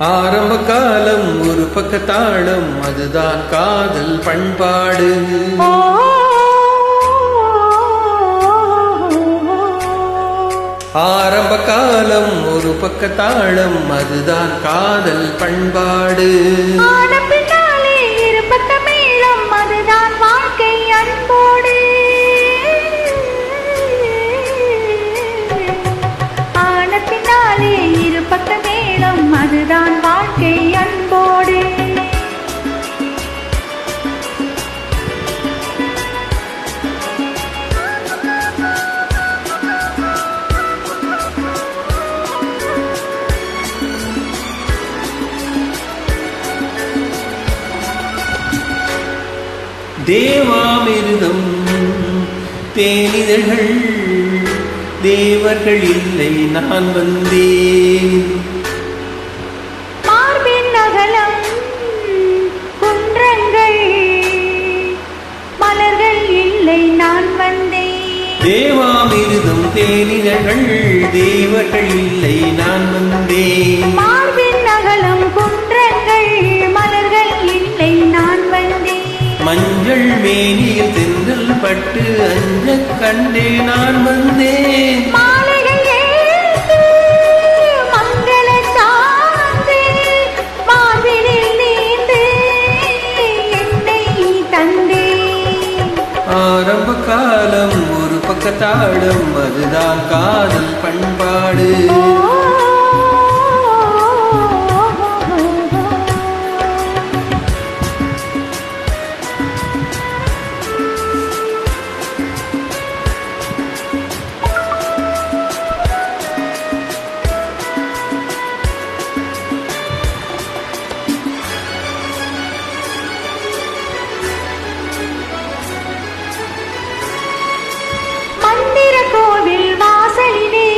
ஆரம்ப காலம் ஒரு பக்க தாளம், அதுதான் காதல் பண்பாடு. ஆரம்ப காலம் ஒரு பக்க தாளம், அதுதான் காதல் பண்பாடு. இரு பக்க மேளம், அதுதான் வாழ்க்கை அன்போடு. ஆனத்தினாலே இரு பக்க மேளம், அதுதான் வாழ்க்கை அன்போடு. தேவாமிர்தம் தேனிதழ்கள், தேவர்கள் இல்லை நான் வந்தேன். மார்பின் அகலம் குன்றங்கள், மலர்கள் இல்லை நான் வந்தேன். தேவாமிர்தம் தேனிதழ்கள், தேவர்கள் இல்லை நான் வந்தேன். மார்பின் அகலம் குன்றங்கள், மலர்கள் இல்லை நான் வந்தேன். மஞ்சள் மேனியில் தென்றல் பட்டு அஞ்ச கண்டே நான் வந்தேன். மாலைகள் ஏந்து மங்கள சாந்து, மார்பினில் நீந்து என்னை தந்தே. ஆரம்ப காலம் ஒரு பக்க தாளம், அதுதான் காதல் பண்பாடு. கோவில் வாசலிலே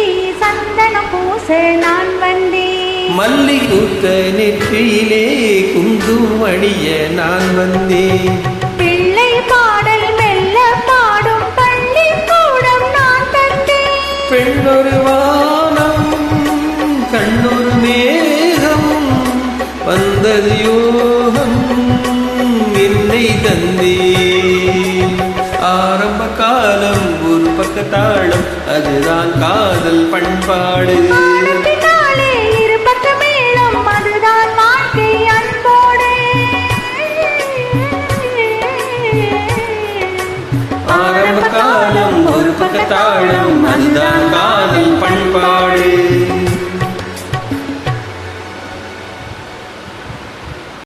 சந்தனம் பூச நான் வந்தேன். மல்லிகூத்த நெற்றியிலே குங்குமம் அணிய நான் வந்தேன். பிள்ளை பாடல் மெல்ல பாடும் பள்ளி கூடம் நான் தந்தேன். பெண்ணொரு வானம் கண்ணொரு மேகம், வந்தது யோகம் என்னை தந்தேன். ஆரம்ப காலம் ஒரு பக்க தாளம், அதுதான் காதல் பண்பாடு. இரு பக்க மேளம், அதுதான் வாழ்க்கை அன்போடு. ஆரம்ப காலம் ஒரு பக்க தாளம், அதுதான்